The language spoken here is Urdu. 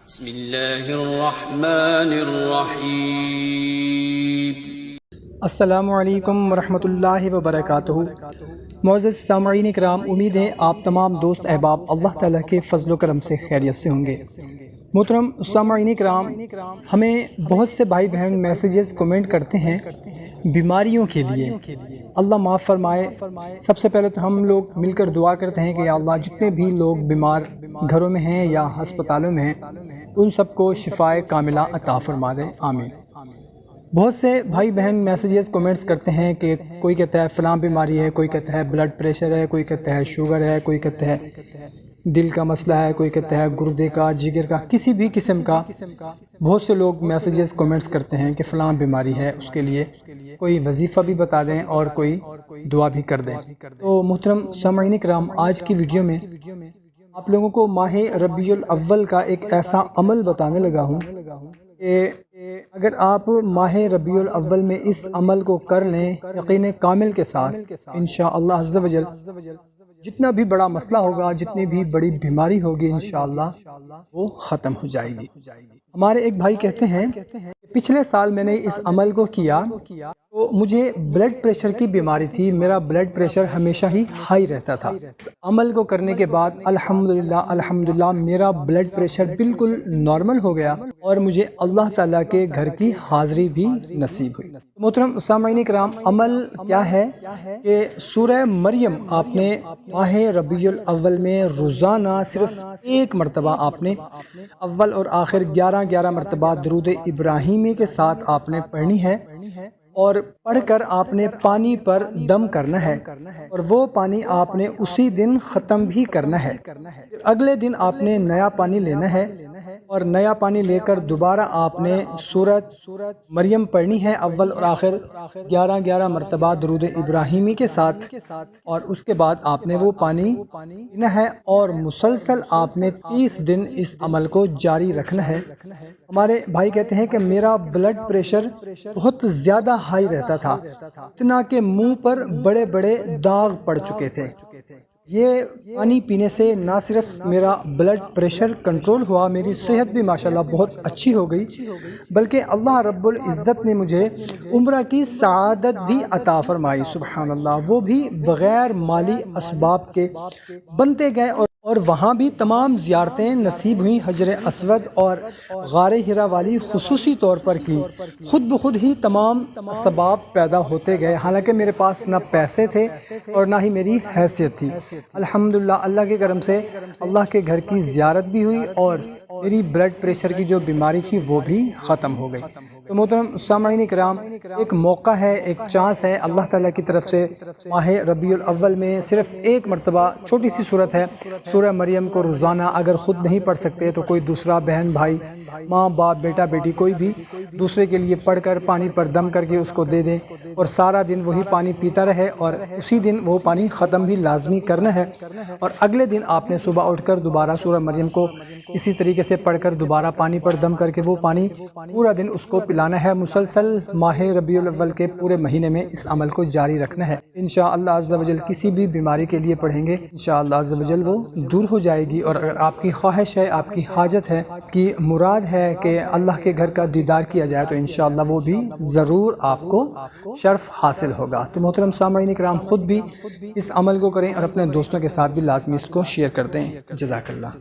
بسم اللہ الرحمن الرحیم۔ السلام علیکم ورحمۃ اللہ وبرکاتہ۔ معزز سامعین کرام، امید ہے آپ تمام دوست احباب اللہ تعالیٰ کے فضل و کرم سے خیریت سے ہوں گے۔ محترم سامعین کرام، ہمیں بہت سے بھائی بہن میسیجز کمنٹ کرتے ہیں بیماریوں کے لیے، اللہ معاف فرمائے۔ سب سے پہلے تو ہم لوگ مل کر دعا کرتے ہیں کہ یا اللہ جتنے بھی لوگ بیمار گھروں میں ہیں یا ہسپتالوں میں ہیں ان سب کو شفائے کاملہ عطا فرما دے، آمین۔ بہت سے بھائی بہن میسیجز کمنٹس کرتے ہیں کہ کوئی کہتا ہے فلاں بیماری ہے، کوئی کہتا ہے بلڈ پریشر ہے، کوئی کہتا ہے شوگر ہے، کوئی کہتا ہے دل کا مسئلہ ہے، کوئی کہتا ہے گردے کا، جگر کا، کسی بھی قسم کا۔ بہت سے لوگ میسیجز کمنٹس کرتے ہیں کہ فلاں بیماری ہے، اس کے لیے کوئی وظیفہ بھی بتا دیں اور کوئی دعا بھی کر دیں۔ تو محترم سامعین کرام، آج کی ویڈیو میں آپ لوگوں کو ماہ ربیع الاول کا ایک ایسا عمل بتانے لگا ہوں کہ اگر آپ ماہ ربیع الاول میں اس عمل کو کر لیں یقین کامل کے ساتھ، انشاءاللہ عز و جل جتنا بھی بڑا مسئلہ ہوگا، جتنی بھی بڑی بیماری ہوگی، انشاءاللہ وہ ختم ہو جائے گی۔ ہمارے ایک بھائی کہتے ہیں پچھلے سال میں نے اس عمل کو کیا تو مجھے بلڈ پریشر کی بیماری تھی، میرا بلڈ پریشر ہمیشہ ہی ہائی رہتا تھا۔ اس عمل کو کرنے کے بعد الحمدللہ میرا بلڈ پریشر بالکل نارمل ہو گیا اور مجھے اللہ تعالیٰ کے گھر کی حاضری بھی نصیب ہوئی۔ محترم سامعین کرام، عمل کیا ہے کہ سورہ مریم آپ نے ماہ ربیع الاول میں روزانہ صرف ایک مرتبہ آپ نے اول اور آخر 11 مرتبہ درود ابراہیمی کے ساتھ آپ نے پڑھنی ہے، اور پڑھ کر آپ نے پانی پر دم کرنا ہے، اور وہ پانی آپ نے اسی دن ختم بھی کرنا ہے۔ اگلے دن آپ نے نیا پانی لینا ہے اور نیا پانی لے کر دوبارہ آپ نے سورۃ مریم پڑھنی ہے، اول اور آخر 11 مرتبہ درود ابراہیمی کے ساتھ، اور اس کے بعد آپ نے وہ پانی پینا ہے اور مسلسل آپ نے 30 دن اس عمل کو جاری رکھنا ہے۔ ہمارے بھائی کہتے ہیں کہ میرا بلڈ پریشر بہت زیادہ ہائی رہتا تھا، اتنا کہ منہ پر بڑے بڑے داغ پڑ چکے تھے۔ یہ پانی پینے سے نہ صرف میرا بلڈ پریشر کنٹرول ہوا، میری صحت بھی ماشاءاللہ بہت اچھی ہو گئی، بلکہ اللہ رب العزت نے مجھے عمرہ کی سعادت بھی عطا فرمائی، سبحان اللہ، وہ بھی بغیر مالی اسباب کے بنتے گئے، اور وہاں بھی تمام زیارتیں نصیب ہوئیں۔ حجر اسود اور غار حرا والی خصوصی طور پر کی، خود بخود ہی تمام اسباب پیدا ہوتے گئے، حالانکہ میرے پاس نہ پیسے تھے اور نہ ہی میری حیثیت تھی۔ الحمدللہ اللہ کے کرم سے اللہ کے گھر کی زیارت بھی ہوئی اور میری بلڈ پریشر کی جو بیماری تھی وہ بھی ختم ہو گئی۔ تو محترم سامعین کرام، ایک موقع ہے، ایک چانس ہے اللہ تعالیٰ کی طرف سے، ماہ ربیع الاول میں صرف ایک مرتبہ چھوٹی سی صورت ہے سورہ مریم کو روزانہ، اگر خود نہیں پڑھ سکتے تو کوئی دوسرا بہن بھائی، ماں باپ، بیٹا بیٹی، کوئی بھی دوسرے کے لیے پڑھ کر پانی پر دم کر کے اس کو دے دیں، اور سارا دن وہی پانی پیتا رہے، اور اسی دن وہ پانی ختم بھی لازمی کرنا ہے، اور اگلے دن آپ نے صبح اٹھ کر دوبارہ سورہ مریم کو اسی طریقے سے پڑھ کر دوبارہ پانی پر دم کر کے وہ پانی پورا دن اس کو پلانا ہے۔ مسلسل ماہ ربیع الاول کے پورے مہینے میں اس عمل کو جاری رکھنا ہے، انشاءاللہ عز و جل کسی بھی بیماری کے لیے پڑھیں گے انشاءاللہ عز و جل وہ دور ہو جائے گی، اور اگر آپ کی خواہش ہے، آپ کی حاجت ہے، آپ کی مراد ہے کہ اللہ کے گھر کا دیدار کیا جائے، تو انشاءاللہ وہ بھی ضرور آپ کو شرف حاصل ہوگا۔ تو محترم سامعین کرام، خود بھی اس عمل کو کریں اور اپنے دوستوں کے ساتھ بھی لازمی اس کو شیئر کر دیں۔ جزاک اللہ۔